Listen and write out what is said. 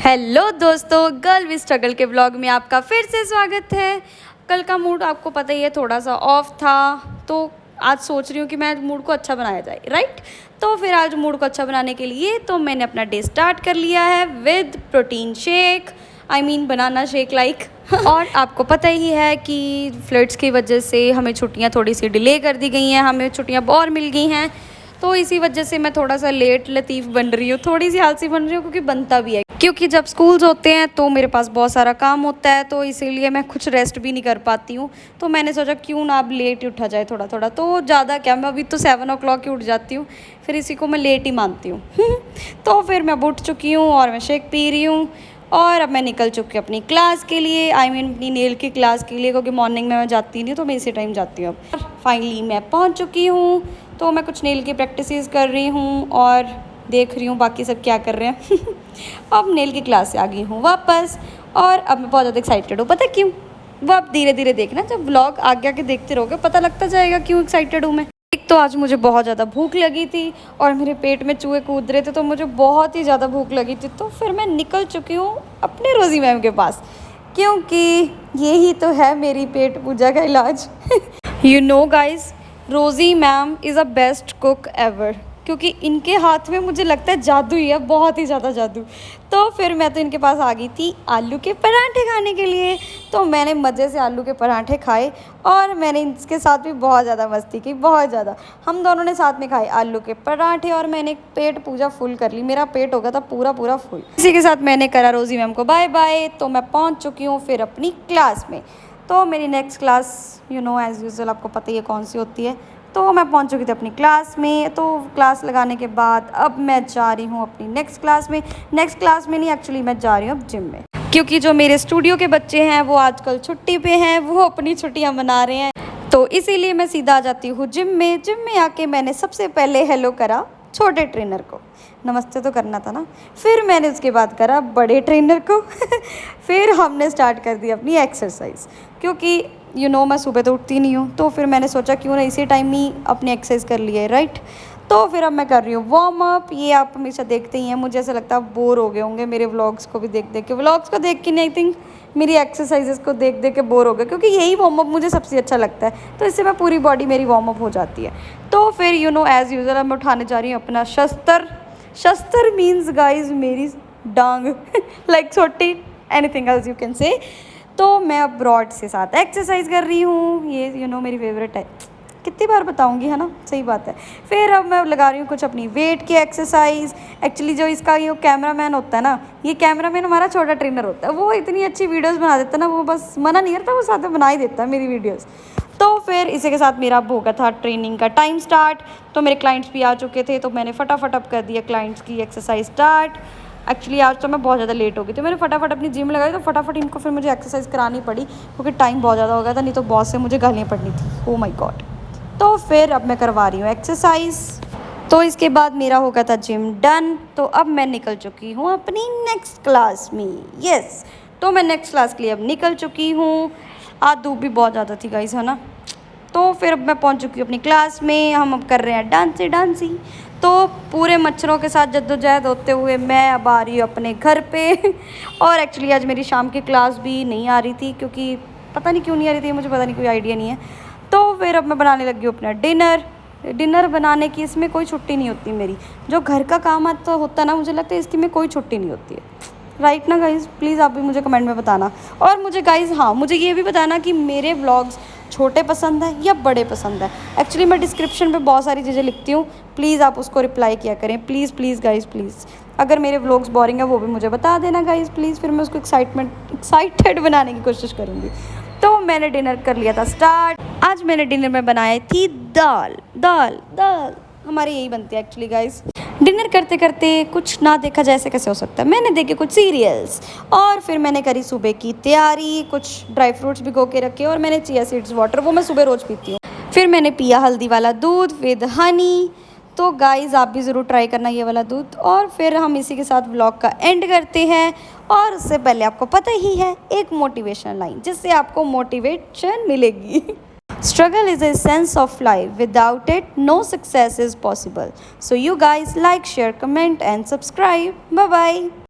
Hello दोस्तों, girl with struggle के vlog में आपका फिर से स्वागत है। कल का मूड आपको पता ही है, थोड़ा सा ऑफ था, तो आज सोच रही हूँ कि मैं मूड को अच्छा बनाया जाए, राइट। तो फिर आज मूड को अच्छा बनाने के लिए तो मैंने अपना डे स्टार्ट कर लिया है with protein shake, banana shake like. और आपको पता ही है कि फ्लड्स की वजह से हमें छुट्टियाँ थोड़ी सी डिले कर दी गई हैं, हमें छुट्टियाँ और मिल गई हैं, तो इसी वजह से मैं थोड़ा सा लेट लतीफ़ बन रही हूँ, थोड़ी सी आलसी बन रही हूँ, क्योंकि बनता भी है, क्योंकि जब स्कूल्स होते हैं तो मेरे पास बहुत सारा काम होता है, तो इसीलिए मैं कुछ रेस्ट भी नहीं कर पाती हूँ। तो मैंने सोचा क्यों ना अब लेट ही उठा जाए थोड़ा थोड़ा, तो ज़्यादा क्या, मैं अभी तो 7 o'clock ही उठ जाती हूँ, फिर इसी को मैं लेट ही मानती हूँ। तो फिर मैं अब उठ चुकी हूँ और मैं शेक पी रही हूँ, और अब मैं निकल चुकी हूँ अपनी क्लास के लिए, अपनी नेल की क्लास के लिए, क्योंकि मॉर्निंग में मैं जाती नहीं, तो मैं इसी टाइम जाती हूँ। अब फाइनली मैं पहुँच चुकी हूँ, तो मैं कुछ नेल की प्रैक्टिसेस कर रही हूँ और देख रही हूँ बाकी सब क्या कर रहे हैं। अब नेल की क्लास से आ गई हूँ वापस, और अब मैं बहुत ज़्यादा एक्साइटेड हूँ, पता क्यों? वो आप धीरे धीरे देखना, जब व्लॉग आगे आके देखते रहोगे पता लगता जाएगा क्यों एक्साइटेड हूँ मैं। एक तो आज मुझे बहुत ज़्यादा भूख लगी थी और मेरे पेट में चूहे कूद रहे थे, तो मुझे बहुत ही ज़्यादा भूख लगी थी, तो फिर मैं निकल चुकी हूँ अपने रोज़ी मैम के पास, क्योंकि यही तो है मेरी पेट पूजा का इलाज। यू नो गाइज, रोज़ी ma'am is a best cook ever, क्योंकि इनके हाथ में मुझे लगता है जादू ही है, बहुत ही ज़्यादा जादू। तो फिर मैं तो इनके पास आ गई थी आलू के पराठे खाने के लिए, तो मैंने मज़े से आलू के पराठे खाए, और मैंने इसके साथ भी बहुत ज़्यादा मस्ती की, बहुत ज़्यादा। हम दोनों ने साथ में खाए आलू के पराठे, और मैंने पेट पूजा फुल कर ली, मेरा पेट हो गया था पूरा पूरा फुल। इसी के साथ मैंने करा रोज़ी मैम को बाय बाय, तो मैं पहुँच चुकी हूँ फिर अपनी क्लास में। तो मेरी नेक्स्ट क्लास एज़ यूजुअल आपको पता ही है कौन सी होती है। तो मैं पहुंच चुकी थी अपनी क्लास में, तो क्लास लगाने के बाद अब मैं जा रही हूँ अपनी नेक्स्ट क्लास में नहीं, एक्चुअली मैं जा रही हूँ अब जिम में, क्योंकि जो मेरे स्टूडियो के बच्चे हैं वो आजकल छुट्टी पे हैं, वो अपनी छुट्टियाँ मना रहे हैं, तो इसीलिए मैं सीधा आ जाती हूँ जिम में आके मैंने सबसे पहले हेलो करा छोटे ट्रेनर को, नमस्ते तो करना था ना, फिर मैंने उसके बाद करा बड़े ट्रेनर को। फिर हमने स्टार्ट कर दी अपनी एक्सरसाइज, क्योंकि मैं सुबह तो उठती नहीं हूँ, तो फिर मैंने सोचा क्यों ना इसी टाइम ही अपनी एक्सरसाइज कर लिए, राइट। तो फिर अब मैं कर रही हूँ वार्म अप। ये आप हमेशा देखते ही हैं, मुझे ऐसा लगता है बोर हो गए होंगे मेरे व्लॉग्स को भी देख देख के, व्लॉग्स को देख के नहीं, आई थिंक मेरी एक्सरसाइजेस को देख देख के बोर हो गए, क्योंकि यही वार्म अप मुझे सबसे अच्छा लगता है, तो इससे मैं पूरी बॉडी मेरी वार्म अप हो जाती है। तो फिर एज़ यूजुअल मैं उठाने जा रही हूँ अपना शस्त्र मीन्स गाइज मेरी डांग, लाइक छोटी, anything else you can say. तो मैं अब रॉड से साथ एक्सरसाइज कर रही हूँ, ये मेरी फेवरेट है, कितनी बार बताऊँगी, है ना, सही बात है। फिर अब मैं लगा रही हूँ कुछ अपनी वेट की एक्सरसाइज। एक्चुअली जो इसका ये कैमरामैन होता है ना, ये कैमरामैन हमारा छोटा ट्रेनर होता है, वो इतनी अच्छी वीडियोस बना देता है ना, वो बस मना नहीं करता, वो साथ में बना ही देता है मेरी वीडियोस। तो फिर इसी के साथ मेरा अब हो गया था ट्रेनिंग का टाइम स्टार्ट, तो मेरे क्लाइंट्स भी आ चुके थे, तो मैंने फटाफट अब कर दिया क्लाइंट्स की एक्सरसाइज स्टार्ट। एक्चुअली आज तो मैं बहुत ज़्यादा लेट हो गई थी, मैंने फटाफट अपनी जिम लगाई, तो फटाफट इनको फिर मुझे एक्सरसाइज करानी पड़ी, क्योंकि टाइम बहुत ज़्यादा हो गया था, नहीं तो बॉस से मुझे गालियाँ पड़नी थी, ओह माय गॉड। तो फिर अब मैं करवा रही हूँ एक्सरसाइज, तो इसके बाद मेरा हो गया था जिम डन। तो अब मैं निकल चुकी हूँ अपनी नेक्स्ट क्लास में, यस। तो मैं नेक्स्ट क्लास के लिए अब निकल चुकी हूँ। आज धूप भी बहुत ज़्यादा थी गाइस, है ना। तो फिर अब मैं पहुंच चुकी हूँ अपनी क्लास में, हम अब कर रहे हैं डांसी। तो पूरे मच्छरों के साथ जद्दोजहद होते हुए मैं अब आ रही हूँ अपने घर पे। और एक्चुअली आज मेरी शाम की क्लास भी नहीं आ रही थी, क्योंकि पता नहीं क्यों नहीं आ रही थी, मुझे पता नहीं, कोई आइडिया नहीं है। तो फिर अब मैं बनाने लगी हूँ अपना डिनर बनाने की, इसमें कोई छुट्टी नहीं होती मेरी, जो घर का काम तो होता है ना, मुझे लगता है इसकी में कोई छुट्टी नहीं होती है, राइट ना गाइज़। प्लीज़ आप भी मुझे कमेंट में बताना, और मुझे गाइज़ मुझे ये भी बताना कि मेरे व्लॉग्स छोटे पसंद है या बड़े पसंद है। एक्चुअली मैं डिस्क्रिप्शन पे बहुत सारी चीज़ें लिखती हूँ, प्लीज़ आप उसको रिप्लाई किया करें, प्लीज़ गाइज़ प्लीज़। अगर मेरे व्लॉग्स बोरिंग है वो भी मुझे बता देना गाइज़ प्लीज़, फिर मैं उसको एक्साइटेड बनाने की कोशिश करूँगी। तो मैंने डिनर कर लिया था स्टार्ट। आज मैंने डिनर में बनाई थी दाल हमारे यही बनती है एक्चुअली गाइज़। डिनर करते करते कुछ ना देखा जाए ऐसे कैसे हो सकता है, मैंने देखे कुछ सीरियल्स, और फिर मैंने करी सुबह की तैयारी, कुछ ड्राई फ्रूट्स भिगो के रखे, और मैंने चिया सीड्स वाटर, वो मैं सुबह रोज़ पीती हूँ। फिर मैंने पिया हल्दी वाला दूध विद हनी। तो गाइज़ आप भी ज़रूर ट्राई करना ये वाला दूध। और फिर हम इसी के साथ व्लॉग का एंड करते हैं, और उससे पहले आपको पता ही है एक मोटिवेशनल लाइन, जिससे आपको मोटिवेशन मिलेगी। Struggle is a sense of life. Without it, no success is possible. So you guys like, share, comment and subscribe. Bye bye.